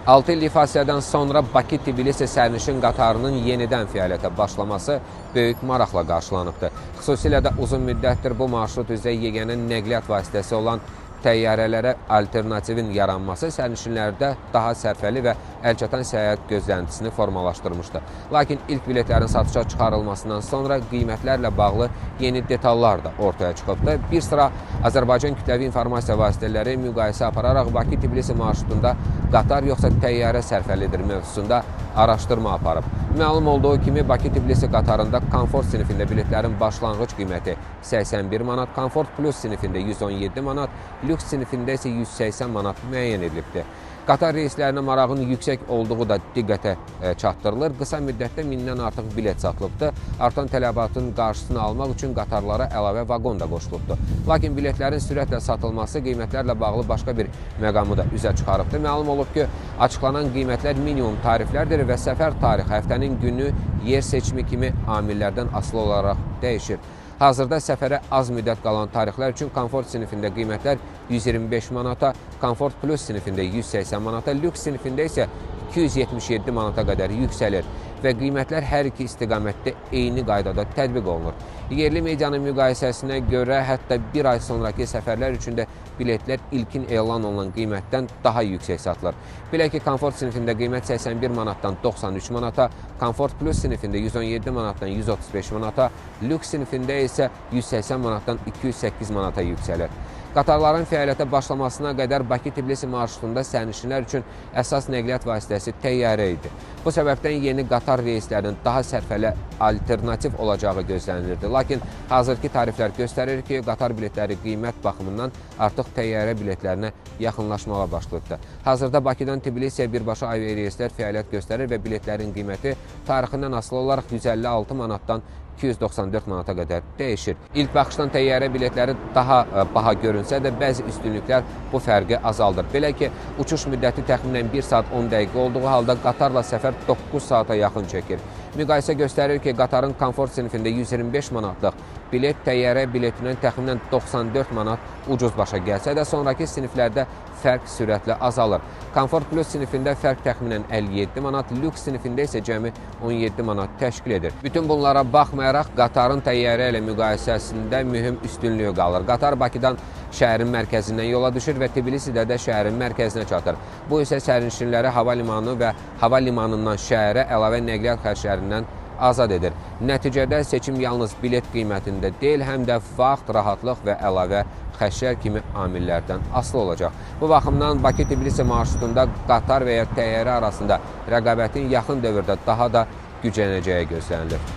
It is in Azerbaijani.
6 illik fasilədən sonra Bakı-Tbilisi sərnişin qatarının yenidən fəaliyyətə başlaması böyük maraqla qarşılanıbdır. Xüsusilə də uzun müddətdir bu marşrut üzrə yeganə nəqliyyat vasitəsi olan təyyarələrə alternativin yaranması sərnişinlərdə daha sərfəli və əlçatan səyahət gözləntisini formalaşdırmışdı. Lakin ilk biletlərin satışa çıxarılmasından sonra qiymətlərlə bağlı yeni detallar da ortaya çıxıbdı. Bir sıra Azərbaycan kütləvi informasiya vasitələri müqayisə apararaq Bakı-Tbilisi marşrutunda qatar yoxsa təyyarə sərfəlidir mövzusunda araşdırma aparıb. Məlum olduğu kimi Bakı-Tbilisi qatarında komfort sinifində biletlərin başlanğıc qiyməti 81 manat, komfort plus sinifində 117 manat, lüks sinifində isə 180 manat müəyyən edilibdir. Qatar reyslərinə marağın yüksək olduğu da diqqətə çatdırılır. Qısa müddətdə 1000-dən artıq bilet satılıbdır. Artan tələbatın qarşısını almaq üçün qatarlara əlavə vaqon da qoşulubdur. Lakin biletlərin sürətlə satılması qiymətlərlə bağlı başqa bir məqamı da üzə çıxarıbdır. Məlum olub ki, açıqlanan qiymətlər minimum tariflərdir və səfər tarixi, həftənin günü, yer seçimi kimi amillərdən asılı olaraq dəyişir. Hazırda səfərə az müddət qalan tarixlər üçün komfort sinifində qiymətlər 125 manata, komfort plus sinifində 180 manata, lüks sinifində isə 277 manata qədər yüksəlir və qiymətlər hər iki istiqamətdə eyni qaydada tətbiq olunur. Yerli medianın müqayisəsinə görə hətta bir ay sonraki səfərlər üçün də biletlər ilkin elan olunan qiymətdən daha yüksək satılır. Belə ki, komfort sinifində qiymət 81 manatdan 93 manata, komfort plus sinifində 117 manatdan 135 manata, lüks sinifində isə 180 manatdan 208 manata yüksəlir. Qatarların fəaliyyətə başlamasına qədər Bakı-Tbilisi marşrutunda sərnişinlər üçün əsas nəqliyyat vasitəsi təyyarə idi. Bu səbəbdən yeni qatar reyslərinin daha sərfəli alternativ olacağı gözlənilirdi. Lakin hazırki tariflər göstərir ki, qatar biletləri qiymət baxımından artıq təyyarə biletlərinə yaxınlaşmağa başlayıbdır. Hazırda Bakıdan Tbilisiyə birbaşa aviareyslər fəaliyyət göstərir və biletlərin qiyməti tarixindən asılı olaraq 156 manatdan 294 manata qədər dəyişir. İlk baxışdan təyyarə biletləri daha baha görünsə də bəzi üstünlüklər bu fərqi azaldır. Belə ki, uçuş müddəti təxminən 1 saat 10 dəqiqə olduğu halda qatarla səfər 9 saata yaxın çəkir. Müqayisə göstərir ki, qatarın komfort sinifində 125 manatlıq bilet təyyarə biletindən təxminən 94 manat ucuz başa gəlsə də sonraki siniflərdə fərq sürətlə azalır. Komfort plus sinifində fərq təxminən 57 manat, lüks sinifində isə cəmi 17 manat təşkil edir. Bütün bunlara baxmayaraq qatarın təyyarə ilə müqayisəsində mühüm üstünlüyü qalır. Qatar Bakıdan şəhərin mərkəzindən yola düşür və Tbilisidə də şəhərin mərkəzinə çatır. Bu isə sərnişinləri hava limanı və hava limanından şəhərə əlavə nəqliyyat xərclərindən azad edir. Nəticədə seçim yalnız bilet qiymətində deyil, həm də vaxt, rahatlıq və əlavə xərclər kimi amillərdən asılı olacaq. Bu baxımdan Bakı-Tbilisi marşrutunda qatar və ya təyyarə arasında rəqabətin yaxın dövrdə daha da güclənəcəyi gözlənilir.